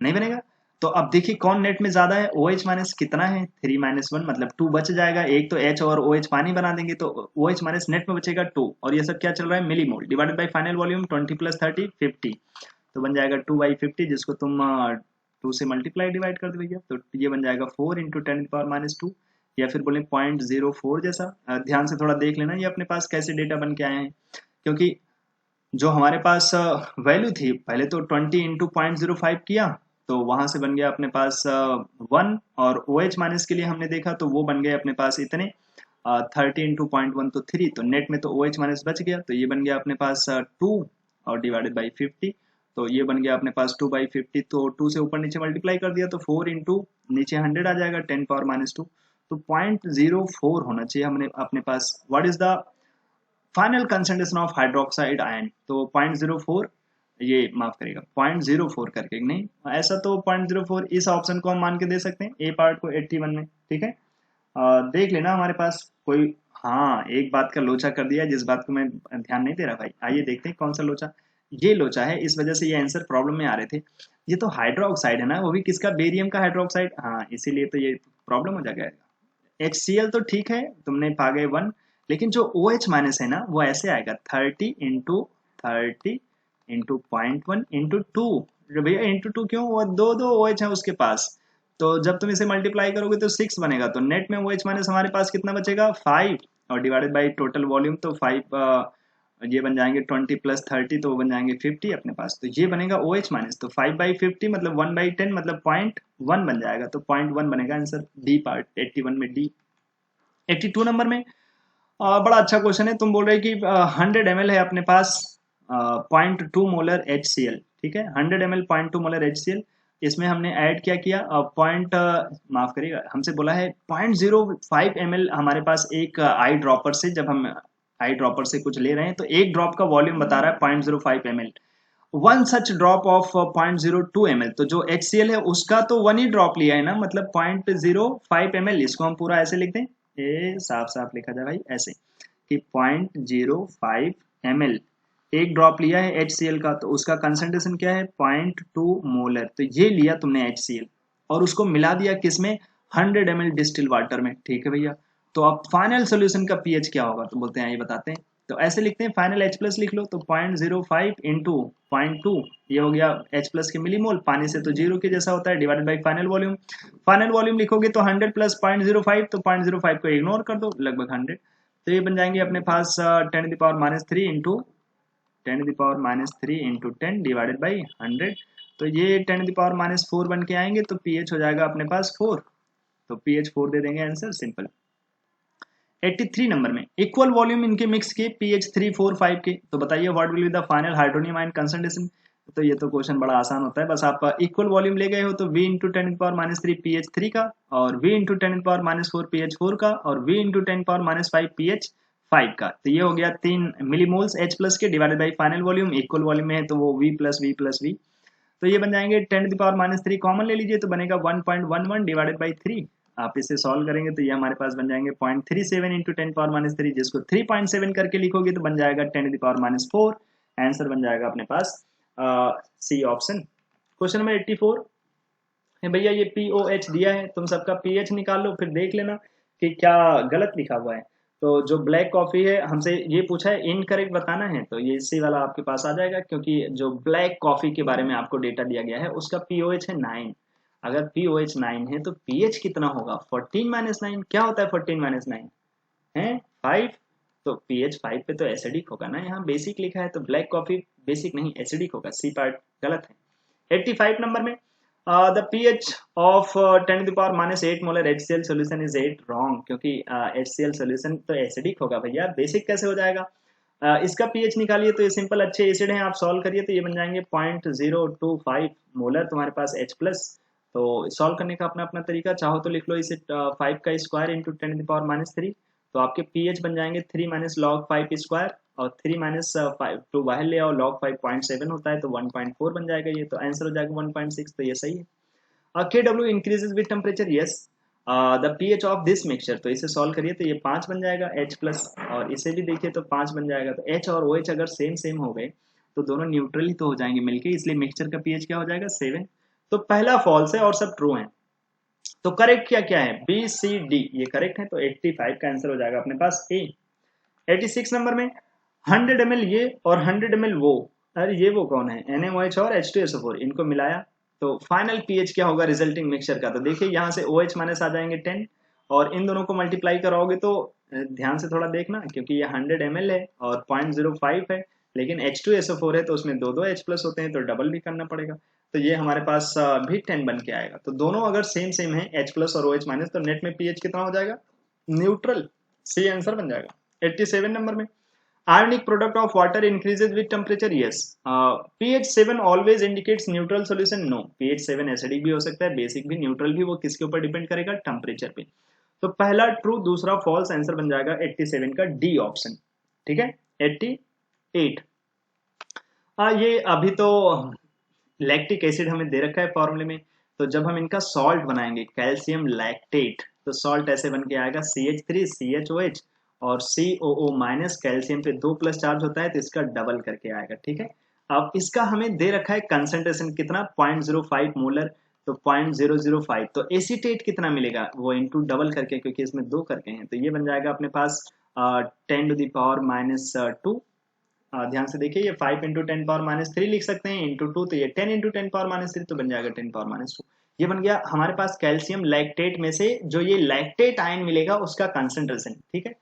नहीं बनेगा। तो अब देखिए कौन नेट में ज्यादा है, OH माइनस कितना है 3 माइनस 1 मतलब 2 बच जाएगा, एक तो H और OH पानी बना देंगे तो OH माइनस नेट में बचेगा 2, और ये सब क्या चल रहा है millimole divided by final volume 20 plus 30 50, तो बन जाएगा 2/50 जिसको तुम 2 से मल्टीप्लाई डिवाइड कर दो भैया, तो ये बन जाएगा 4 इंटू 10⁻², या फिर बोले 0.04 जैसा। ध्यान से थोड़ा देख लेना ये अपने पास कैसे डेटा बन के आए हैं, क्योंकि जो हमारे पास वैल्यू थी पहले तो 20 इंटू 0.05 किया तो वहां से बन गया अपने पास 1, और OH माइनस के लिए हमने देखा तो वो बन गए अपने पास इतने 30 इंटू 0.1 तो 3, तो नेट में तो OH माइनस बच गया, तो ये बन गया अपने पास 2 और डिवाइडेड बाई 50, तो ये बन गया अपने पास 2/50, तो 2 से ऊपर नीचे मल्टीप्लाई कर दिया तो 4 इंटू नीचे 100 आ जाएगा 10⁻², तो 0.04 होना चाहिए हमने अपने पास। What is the final concentration of hydroxide ion, तो 0.04, ये माफ करेगा 0.04 करके नहीं, ऐसा तो 0.04 इस ऑप्शन को हम मान के दे सकते हैं ए पार्ट को 81 में, ठीक है। देख लेना हमारे पास कोई, हाँ एक बात का लोचा कर दिया जिस बात को मैं ध्यान नहीं दे रहा भाई, आइए देखते हैं कौन सा लोचा, ये लोचा है, इस वजह से ये आंसर प्रॉब्लम में आ रहे थे। ये तो हाइड्रोक्साइड है ना, वो भी किसका, बेरियम का हाइड्रोक्साइड, हाँ इसीलिए तो ये प्रॉब्लम हो जाएगा। HCl तो ठीक है तुमने पा गए 1, लेकिन जो OH माइनस है ना वो ऐसे आएगा 30 इंटू 0.1 इंटू 2, भैया इंटू 2 क्यों, वो दो दो OH है उसके पास, तो जब तुम इसे मल्टीप्लाई करोगे तो 6 बनेगा, तो नेट में OH माइनस हमारे पास कितना बचेगा 5, और डिवाइडेड बाई टोटल वॉल्यूम तो 5, ये बन जाएंगे 20 प्लस 30 तो बन जाएंगे 50 अपने पास, तो ये बनेगा OH माइनस, तो 5/50 मतलब 1/10 मतलब 0.1 बन जाएगा, तो 0.1 बनेगा आंसर डी पार्ट 81 में डी। 82 नंबर में बड़ा अच्छा क्वेश्चन है, तुम बोल रहे कि 100 ml है अपने पास 0.2 मोलर HCl, ठीक है 100 ml 0.2 मोलर HCl, इसमें हमने ऐड क्या किया पॉइंट माफ करिएगा हमसे बोला है 0.05 ml हमारे पास एक आई ड्रॉपर से, जब हम आई ड्रॉपर से कुछ ले रहे हैं तो एक ड्रॉप का वॉल्यूम बता रहा है 0.05 ml, one such drop of 0.02 ml, तो जो HCl है उसका तो वन ही ड्रॉप लिया है ना, मतलब 0.05 ml, इसको हम पूरा ऐसे लिखते हैं, ये साफ साफ लिखा जाए भाई ऐसे कि 0.05 ml एक ड्रॉप लिया है HCl का, तो उसका कंसंट्रेशन क्या है 0.2 मोलर, तो ये लिया तुमने HCl और उसको मिला दिया किसमें 100 ml डिस्टिल वाटर में, ठीक है भैया। तो अब फाइनल सोल्यूशन का पीएच क्या होगा, तो बोलते हैं ये बताते हैं, तो ऐसे लिखते हैं फाइनल H प्लस लिख लो, तो 0.05 इंटू 0.2 ये हो गया H प्लस के मिलीमोल, पानी से तो 0 के जैसा होता है, divided by final volume, final volume लिखोगे तो 100 प्लस 0.05, तो 0.05 को इग्नोर कर दो लगभग 100, तो ये बन जाएंगे अपने पास 10⁻³ इंटू 10⁻³ इंटू 10 डिवाइडेड बाई 100, तो ये 10⁻⁴ बन के आएंगे, तो पीएच हो जाएगा अपने पास 4, तो पीएच 4 दे देंगे आंसर सिंपल। 83 नंबर में इक्वल वॉल्यूम इनके मिक्स के pH 3 4 5 के, तो बताइए what will be the final hydronium ion concentration, तो ये तो क्वेश्चन बड़ा आसान होता है, बस आप इक्वल वॉल्यूम ले गए हो तो V इंटू 10⁻³ pH 3 का, और V इंटू 10⁻⁴ pH 4 का, और V इंटू 10⁻⁵ pH 5 का, तो ये हो गया 3 मिलीमोल्स H प्लस के divided by final volume, equal volume में है तो वो V प्लस V, तो ये बन जाएंगे 10⁻³ कॉमन ले लीजिए तो बनेगा 1.11 डिवाइडेड बाई 3, आप इसे सॉल्व करेंगे तो ये हमारे पास बन जाएंगे 0.37 इंटू 10⁻³ जिसको 3.7 करके लिखोगे तो बन जाएगा 10⁻⁴, आंसर बन जाएगा अपने पास सी ऑप्शन। क्वेश्चन नंबर 84, भैया ये POH दिया है, तुम सबका pH निकाल लो, फिर देख लेना कि क्या गलत लिखा हुआ है। तो जो ब्लैक कॉफी है, हमसे ये पूछा है इनकरेक्ट बताना है, तो ये इसी वाला आपके पास आ जाएगा, क्योंकि जो ब्लैक कॉफी के बारे में आपको डेटा दिया गया है उसका POH है 9। अगर POH 9 है तो pH कितना होगा? 14-9। क्या होता है 14-9 है? 5। तो pH 5 पे तो एसिडिक होगा ना, यहाँ बेसिक लिखा है तो ब्लैक कॉफी बेसिक नहीं एसिडिक होगा, सी पार्ट गलत है। 85 नंबर में the pH of 10⁻⁸ molar HCl solution is 8 wrong, क्योंकि HCl सॉल्यूशन तो एसिडिक होगा भैया, बेसिक कैसे हो जाएगा? इसका pH निकालिए तो ये सिंपल अच्छे एसिड हैं, आप सॉल्व करिए तो ये बन जाएंगे 0.025 मोलर तुम्हारे पास H प्लस। तो सॉल्व करने का अपना अपना तरीका, चाहो तो लिख लो इसे 5 का स्क्वायर इंटू 10⁻⁻3, तो आपके pH बन जाएंगे 3 माइनस लॉग 5 स्क्वायर, और 3 माइनस 5 तो बाहर ले आओ, लॉग 5.7 होता है तो 1.4 बन जाएगा, ये तो आंसर हो जाएगा 1.6, तो ये सही है। Kw increases with temperature, yes. The pH of this mixture, तो इसे सॉल्व करिए तो ये 5 बन जाएगा H प्लस, और इसे भी देखिए तो 5 बन जाएगा। तो H और OH अगर सेम सेम हो गए तो दोनों न्यूट्रल ही तो हो जाएंगे मिलके, इसलिए मिक्सचर का pH क्या हो जाएगा? 7। तो पहला फॉल्स है और सब ट्रू है। तो करेक्ट क्या क्या है? B C D ये करेक्ट है, तो 85 का आंसर हो जाएगा अपने पास A। 86 नंबर में 100 ml ये और 100 ml वो, अरे ये वो कौन है? NaOH और H2SO4, इनको मिलाया तो फाइनल pH क्या होगा रिजल्टिंग मिक्सचर का? तो देखिए यहाँ से OH माइनस आ जाएंगे 10, और इन दोनों को मल्टीप्लाई कराओगे तो ध्यान से थोड़ा देखना, क्योंकि ये 100 ml है और 0.05 है, लेकिन H2SO4 है तो उसमें दो दो H प्लस होते हैं तो डबल भी करना पड़ेगा, तो ये हमारे पास भी 10 बन के आएगा। तो दोनों अगर सेम सेम है H प्लस और OH माइनस, तो नेट में pH कितना हो जाएगा? न्यूट्रल, सी आंसर बन जाएगा। 87 नंबर में ionic product of water increases with temperature, yes. pH 7 always indicates neutral solution, no. pH 7 acidic भी हो सकता है, बेसिक भी, न्यूट्रल भी, वो किसके ऊपर डिपेंड करेगा? टेम्परेचर पे। तो पहला ट्रू, दूसरा फॉल्स, आंसर बन जाएगा 87 का डी ऑप्शन। ठीक है। 88 ये अभी तो लैक्टिक एसिड हमें दे रखा है फॉर्मूले में, तो जब हम इनका सॉल्ट बनाएंगे कैल्शियम लैक्टेट, तो सॉल्ट ऐसे बन के आएगा CH3 CHOH और COO माइनस, कैल्शियम पे 2 प्लस चार्ज होता है तो इसका डबल करके आएगा। ठीक है। अब इसका हमें दे रखा है कंसंट्रेशन कितना? 0.05 मोलर, तो 0.005, तो एसीटेट कितना मिलेगा? वो इनटू डबल करके, क्योंकि इसमें 2 करके हैं, तो ये बन जाएगा अपने पास 10⁻⁻²। ध्यान से देखिए, ये 5 इंटू 10⁻³ लिख सकते हैं, इंटू 2, तो ये 10 इंटू 10⁻³ तो बन जाएगा 10⁻²। ये बन गया हमारे पास कैल्शियम लैक्टेट में से जो ये लैक्टेट आयन मिलेगा उसका कंसंट्रेशन। ठीक है।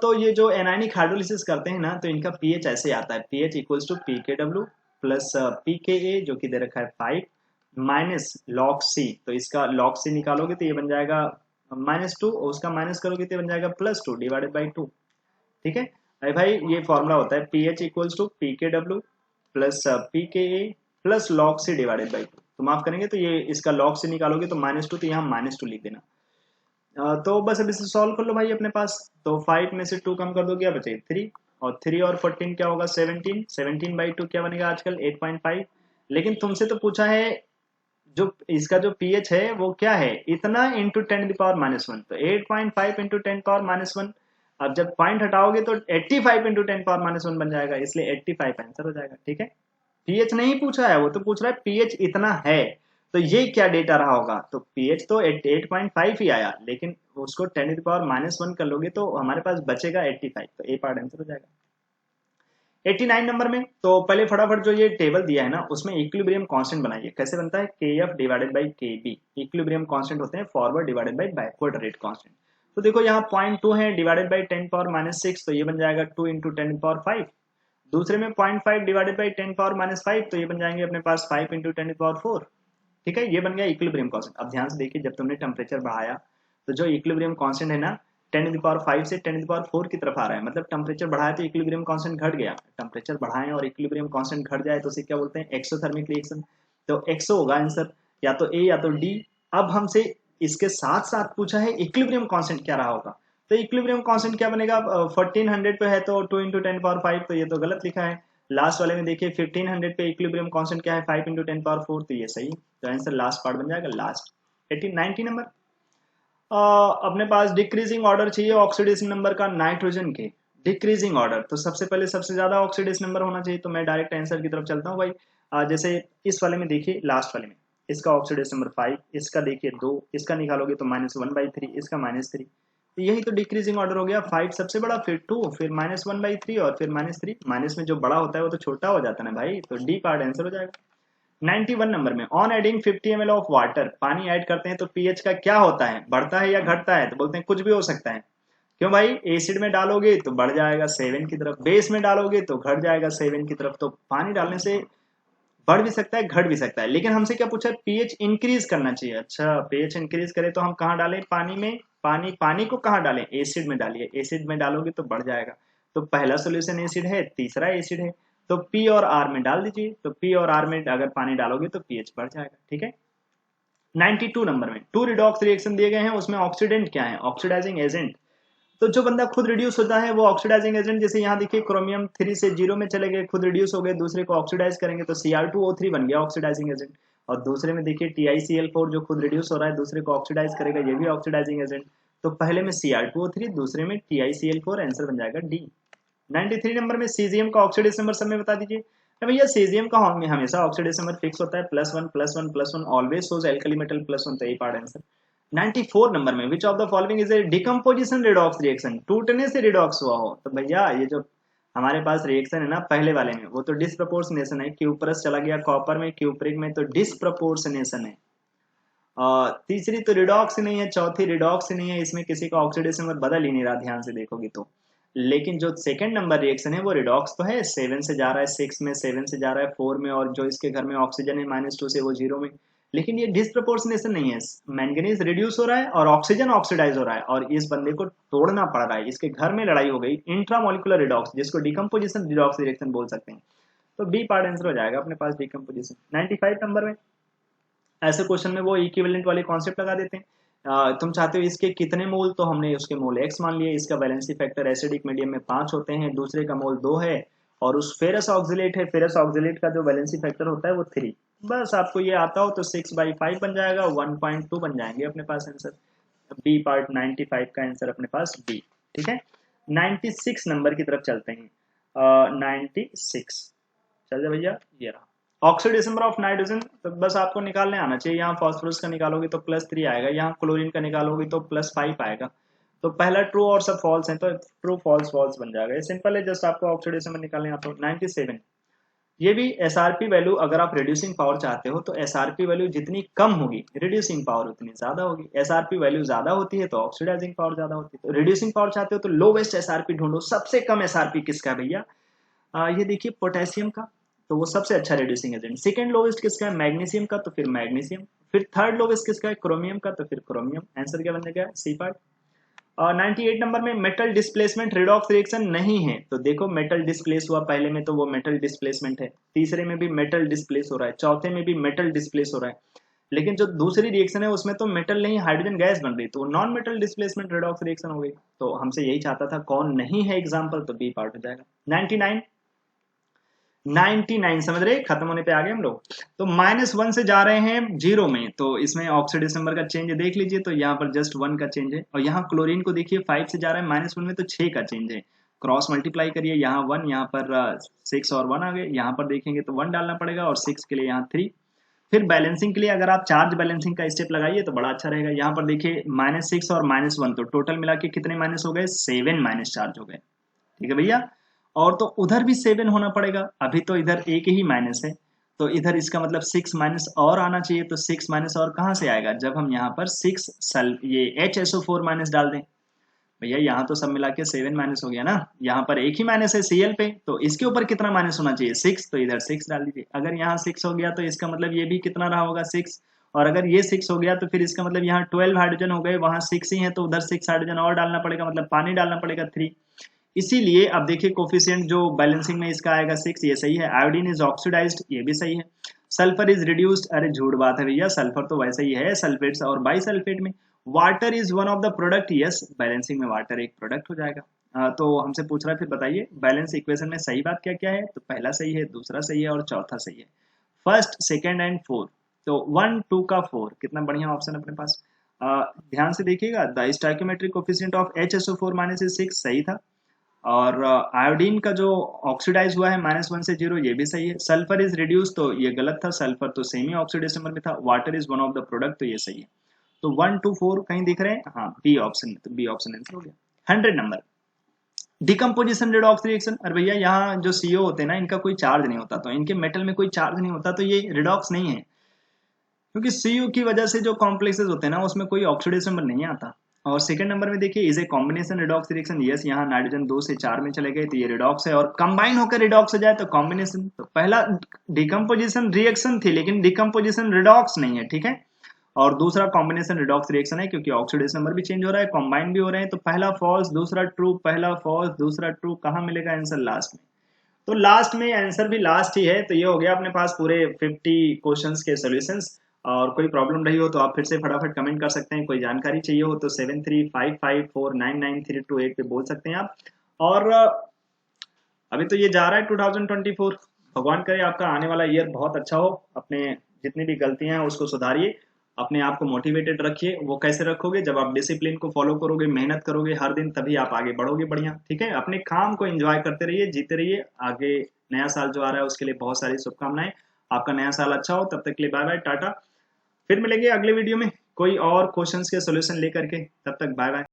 तो ये जो एनायनिक हाइड्रोलिसिस करते हैं ना, तो इनका pH ऐसे आता है, pH equals to pKw plus pKa जो कि दे रखा है 5 माइनस log C, तो इसका log C निकालोगे तो ये बन जाएगा -2, और उसका माइनस करोगे तो ये बन जाएगा +2 डिवाइडेड बाई 2। ठीक है। अरे भाई ये फॉर्मूला होता है pH equals to pKw plus pKa plus log C divided by 2। तो माफ करेंगे तो ये इसका log C निकालोगे तो -2, तो यहाँ -2 लिख देना। तो बस अब इसे सॉल्व कर लो भाई अपने पास, तो 5 में से 2 कम कर दो, क्या बचे? 3, और 3 और 14 क्या होगा? 17, 17/2 क्या बनेगा आजकल? 8.5। लेकिन तुमसे तो पूछा है जो इसका जो pH है वो क्या है? इतना इंटू 10⁻⁻1, तो 8.5 इंटू 10⁻⁻1। अब जब पॉइंट हटाओगे तो 85 इंटू 10⁻⁻1 बन जाएगा, इसलिए 85 आंसर हो जाएगा। ठीक है। pH नहीं पूछा है, वो तो पूछ रहा है pH इतना है, तो ये क्या डेटा रहा होगा? तो pH तो 8.5 ही आया, लेकिन उसको 10⁻⁻1 कर लोगे तो हमारे पास बचेगा 85, तो ए पार्ट आंसर हो जाएगा। 89 नंबर में तो पहले फटाफट जो ये टेबल दिया है ना, उसमें इक्विलिब्रियम कांस्टेंट बनाइए। कैसे बनता है? KF divided by KB। Equilibrium constant होते हैं forward divided by backward rate constant. तो देखो यहाँ 0.2 है डिवाइडेड बाई 10⁻⁻6, तो ये बन जाएगा 2 इंटू 10⁻5। दूसरे में 0.5 डिवाइडेड बाई 10⁻⁻5, तो ये बन जाएंगे अपने पास 5 इंटू 10⁻4। ठीक है। ये बन गया इक्विलिब्रियम कांस्टेंट। अब ध्यान से देखिए, जब तुमने टेम्परेचर बढ़ाया तो जो इक्विलिब्रियम कांस्टेंट है ना, 10⁻5 से 10⁻4 की तरफ आ रहा है, मतलब टेम्परेचर बढ़ाया तो इक्विलिब्रियम कांस्टेंट घट गया। टेम्परेचर बढ़ाएं और इक्विलिब्रियम कांस्टेंट घट जाए तो उसे क्या बोलते हैं? Exothermic reaction. तो एक्सो होगा आंसर, या तो ए या तो डी। अब हमसे इसके साथ साथ पूछा है इक्विलिब्रियम कांस्टेंट क्या रहा होगा, तो इक्विलिब्रियम कांस्टेंट क्या बनेगा? 1400 पे है तो 2 इंटू 10⁻5, तो ये तो गलत लिखा है। लास्ट वाले में देखिए 1500 पे इक्विलिब्रियम कांस्टेंट क्या है? 5 इंटू 10⁻4, तो ये सही, तो आंसर लास्ट पार्ट बन जाएगा लास्ट। 90 नंबर अपने पास डिक्रीजिंग ऑर्डर चाहिए ऑक्सीडेशन नंबर का नाइट्रोजन के। डिक्रीजिंग ऑर्डर, तो सबसे पहले सबसे ज्यादा ऑक्सीडेशन नंबर होना चाहिए, तो मैं डायरेक्ट आंसर की तरफ चलता हूँ भाई। जैसे इस वाले में देखिए, लास्ट वाले में इसका ऑक्सीडेशन नंबर 5, इसका देखिए 2, इसका निकालोगे तो -1/3, इसका -3। तो यही तो डिक्रीजिंग ऑर्डर हो गया, 5 सबसे बड़ा, फिर 2, फिर -1/3 और फिर -3। माइनस में जो बड़ा होता है वो तो छोटा हो जाता है ना भाई, तो डी पार्ट आंसर हो जाएगा। 91 नंबर में, on adding 50 ml of water, पानी ऐड करते हैं तो पीएच का क्या होता है, बढ़ता है या घटता है? तो बोलते हैं कुछ भी हो सकता है। क्यों भाई? एसिड में डालोगे तो बढ़ जाएगा 7 की तरफ, बेस में डालोगे तो घट जाएगा 7 की तरफ। तो पानी डालने से बढ़ भी सकता है, घट भी सकता है, लेकिन हमसे क्या पूछा है? पीएच इंक्रीज करना चाहिए। अच्छा, पीएच इंक्रीज करे तो हम कहाँ डालें? पानी में। पानी को कहाँ डालें? एसिड में डालिए, एसिड में डालोगे तो बढ़ जाएगा। तो पहला सोल्यूशन एसिड है, तीसरा एसिड है, तो पी और आर में डाल दीजिए। तो पी और आर में अगर पानी डालोगे तो पीएच बढ़ जाएगा। ठीक है। 92 नंबर में, 2 रिडॉक्स रिएक्शन दिए गए हैं, उसमें ऑक्सीडेंट क्या है? Oxidizing agent. तो जो बंदा खुद रिड्यूस होता है वो ऑक्सीडाइजिंग एजेंट, जैसे यहाँ देखिए क्रोमियम 3 से 0 में चले गए, खुद रिड्यूस हो गए, दूसरे को ऑक्सीडाइज करेंगे तो Cr2O3 बन गया ऑक्सीडाइजिंग एजेंट। और दूसरे में देखिए TiCl4 जो खुद रिड्यूस हो रहा है, दूसरे को ऑक्सीडाइज करेगा, ये भी ऑक्सीडाइजिंग एजेंट। तो पहले में Cr2O3, दूसरे में TiCl4, आंसर बन जाएगा डी। 93 नंबर में, सीजियम का ऑक्सीडेशन नंबर सब में बता दीजिए। तो भैया सीजियम का हमेशा ऑक्सीडेशन नंबर फिक्स होता है, +1 ऑलवेज शोज एल्कली मेटल +1, तो यही पार्ट आंसर। 94 नंबर में, which of the following is a decomposition redox reaction, टूटने से रिडॉक्स हुआ हो? तो भैया ये जो हमारे पास रिएक्शन है ना पहले वाले में, वो तो डिसप्रपोर्शनेशन है, क्यूपरस चला गया कॉपर में, क्यूपरिक में, तो डिसप्रपोर्शनेशन है। तीसरी तो रिडॉक्स नहीं है, चौथी रिडॉक्स नहीं है, इसमें किसी का ऑक्सीडेशन नंबर बदल ही नहीं रहा ध्यान से देखोगे तो। लेकिन जो सेकंड नंबर रिएक्शन है वो रिडॉक्स तो है, 7 से जा रहा है 6 में, 7 से जा रहा है 4 में, और जो इसके घर में ऑक्सीजन है -2 से वो 0 में। लेकिन ये डिसप्रपोर्शनेशन नहीं है, मैंगनीज रिड्यूस हो रहा है और ऑक्सीजन ऑक्सीडाइज हो रहा है, और इस बंदे को तोड़ना पड़ रहा है, इसके घर में लड़ाई हो गई, इंट्रामोलिकुलर रिडॉक्स, जिसको डिकम्पोजिशन रिडॉक्स रिएक्शन बोल सकते हैं। तो बी पार्ट आंसर हो जाएगा अपने पास, डिकम्पोजिशन। 95 नंबर में, ऐसे क्वेश्चन में वो इक्विवेलेंट वाले कॉन्सेप्ट लगा देते हैं। तुम चाहते हो इसके कितने मोल, तो हमने उसके मोल x मान लिए, इसका वैलेंसी फैक्टर एसिडिक मीडियम में 5 होते हैं, दूसरे का मोल 2 है, और उस फेरस ऑक्सिलेट है, फेरस ऑक्सिलेट का जो वैलेंसी फैक्टर होता है वो 3। बस आपको ये आता हो तो 6/5 बन जाएगा, 1.2 बन जाएंगे अपने पास आंसर। बी पार्ट 95 का आंसर अपने पास बी। ठीक है। 96 नंबर की तरफ चलते हैं। 96 चल जाए भैया, ये रहा ऑक्सीडेशन नंबर ऑफ नाइट्रोजन। तो बस आपको निकालने आना चाहिए, यहाँ फास्फोरस का निकालोगे तो +3 आएगा, यहाँ क्लोरीन का निकालोगे तो +5 आएगा। तो पहला ट्रू और सब फॉल्स है, तो ट्रू फॉल्स फॉल्स बन जाएगा, ये सिंपल है, जस्ट आपको ऑक्सीडेशन में निकालने आता हो। 97, ये भी एसआरपी वैल्यू, अगर आप रिड्यूसिंग पावर चाहते हो तो एसआरपी वैल्यू जितनी कम होगी रिड्यूसिंग पावर उतनी ज्यादा होगी, एसआरपी वैल्यू ज्यादा होती है तो ऑक्सीडाइजिंग पावर ज्यादा होती है। तो रिड्यूसिंग पावर चाहते हो तो लोवेस्ट एसआरपी ढूंढो, सबसे कम एसआरपी किसका है भैया? ये देखिए पोटेशियम का, तो वो सबसे अच्छा रिड्यूसिंग एजेंट। सेकंड लोवेस्ट किसका है? मैग्नीशियम का, तो फिर मैग्नीशियम। फिर थर्ड लोवेस्ट किसका है? क्रोमियम का, तो फिर क्रोमियम। आंसर क्या बन गया? C part. और 98 नंबर में, मेटल डिस्प्लेसमेंट रिडॉक्स रिएक्शन नहीं है, तो देखो मेटल डिस्प्लेस हुआ पहले में तो वो मेटल डिस्प्लेसमेंट है, तीसरे में भी मेटल डिस्प्लेस हो रहा है, चौथे में भी मेटल डिस्प्लेस हो रहा है, लेकिन जो दूसरी रिएक्शन है उसमें तो मेटल नहीं हाइड्रोजन गैस बन रही, तो non metal displacement redox reaction हो गई। तो हमसे यही चाहता था, कौन नहीं है एग्जाम्पल, तो बी पार्ट हो जाएगा। 99 99 समझ रहे, खत्म होने पे आ गए हम लोग। तो -1 से जा रहे हैं 0 में, तो इसमें ऑक्सीडेशन नंबर का चेंज देख लीजिए, तो यहाँ पर जस्ट 1 का चेंज है, और यहाँ क्लोरीन को देखिए 5 से जा रहा है -1 में, तो 6 का चेंज है। क्रॉस मल्टीप्लाई करिए, यहाँ 1, यहाँ पर 6 और 1 आ गए, यहाँ पर देखेंगे तो 1 डालना पड़ेगा, और 6 के लिए यहाँ 3। फिर बैलेंसिंग के लिए अगर आप चार्ज बैलेंसिंग का स्टेप लगाइए तो बड़ा अच्छा रहेगा। यहाँ पर देखिए -6 और -1, तो टोटल मिला के कितने माइनस हो गए? 7 माइनस चार्ज हो गए। ठीक है भैया। और तो उधर भी 7 होना पड़ेगा, अभी तो इधर एक ही माइनस है, तो इधर इसका मतलब 6 माइनस और आना चाहिए, तो 6 माइनस और कहाँ से आएगा? जब हम यहाँ पर 6 सल ये HSO4 माइनस डाल दें। भैया यहाँ तो सब मिला के 7 माइनस हो गया ना, यहाँ पर एक ही माइनस है Cl पे, तो इसके ऊपर कितना माइनस होना चाहिए? 6, तो इधर 6 डाल दीजिए। अगर यहाँ 6 हो गया तो इसका मतलब ये भी कितना रहा होगा? 6। और अगर ये 6 हो गया तो फिर इसका मतलब यहाँ 12 हाइड्रोजन हो गए, वहां 6 ही है, तो उधर 6 हाइड्रोजन और डालना पड़ेगा, मतलब पानी डालना पड़ेगा 3। इसीलिए अब देखिए कोफिशिएंट जो बैलेंसिंग में इसका आएगा 6, ये सही है। आयोडीन इज ऑक्सीडाइज्ड, ये भी सही है। सल्फर इज रिड्यूस्ड, अरे झूठ बात है भैया, सल्फर तो वैसे ही है सल्फेट्स और बाइसल्फेट में। Water is one of the product, yes, balancing में वाटर एक प्रोडक्ट हो जाएगा। तो हमसे पूछ रहा है, फिर बताइए बैलेंस इक्वेशन में सही बात क्या क्या है? तो पहला सही है, दूसरा सही है, और चौथा सही है। फर्स्ट, सेकेंड एंड फोर्थ, तो 1 2 का 4, कितना बढ़िया ऑप्शन अपने पास। ध्यान से देखिएगा, the stoichiometric coefficient of HSO4 - 6 सही था। और आयोडीन का जो ऑक्सीडाइज हुआ है -1 से 0, ये भी सही है। सल्फर इज रिड्यूस, तो ये गलत था, सल्फर तो सेमी ऑक्सीडेशन में था। Water is one of the product, तो ये सही है। तो 1 2 4 कहीं दिख रहे हैं? हाँ, बी ऑप्शन, तो बी ऑप्शन आंसर हो गया। 100 नंबर, डिकम्पोजिशन रिडॉक्स रिएक्शन। अरे भैया यहाँ जो सीओ होते हैं ना, इनका कोई चार्ज नहीं होता, तो इनके मेटल में कोई चार्ज नहीं होता, तो ये रिडॉक्स नहीं है, क्योंकि सीयू की वजह से जो कॉम्प्लेक्सेस होते हैं ना, उसमें कोई ऑक्सीडेशन में नहीं आता। और सेकंड नंबर में देखिए, is a combination redox reaction. Yes, यहाँ नाइट्रोजन 2 से 4 में चले गए, तो ये रिडॉक्स है, और कंबाइन होकर रिडॉक्स हो जाए तो कॉम्बिनेशन। तो पहला डिकम्पोजिशन रिएक्शन थी, लेकिन डिकम्पोजिशन रिडॉक्स नहीं है, ठीक है। और दूसरा कॉम्बिनेशन रिडॉक्स रिएक्शन है, क्योंकि ऑक्सीडेशन नंबर भी चेंज हो रहा है, कॉम्बाइन भी हो रहे हैं। तो पहला फॉल्स, दूसरा ट्रू, पहला फॉल्स, दूसरा ट्रू, कहाँ मिलेगा आंसर? लास्ट में। तो लास्ट में आंसर भी लास्ट ही है। तो ये हो गया अपने पास पूरे 50 क्वेश्चंस के सॉल्यूशंस। और कोई प्रॉब्लम रही हो तो आप फिर से फटाफट कमेंट कर सकते हैं। कोई जानकारी चाहिए हो तो 7355499328 पे बोल सकते हैं आप। और अभी तो ये जा रहा है 2024। भगवान करे आपका आने वाला ईयर बहुत अच्छा हो। अपने जितनी भी गलतियां हैं उसको सुधारिए, अपने आप को मोटिवेटेड रखिए। वो कैसे रखोगे? जब आप डिसिप्लिन को फॉलो करोगे, मेहनत करोगे हर दिन, तभी आप आगे बढ़ोगे बढ़िया, ठीक है। अपने काम को एंजॉय करते रहिए, जीते रहिए। आगे नया साल जो आ रहा है उसके लिए बहुत सारी शुभकामनाएं। आपका नया साल अच्छा हो। तब तक के लिए बाय बाय, टाटा। फिर मिलेंगे अगले वीडियो में कोई और क्वेश्चंस के सॉल्यूशन लेकर के। तब तक बाय बाय।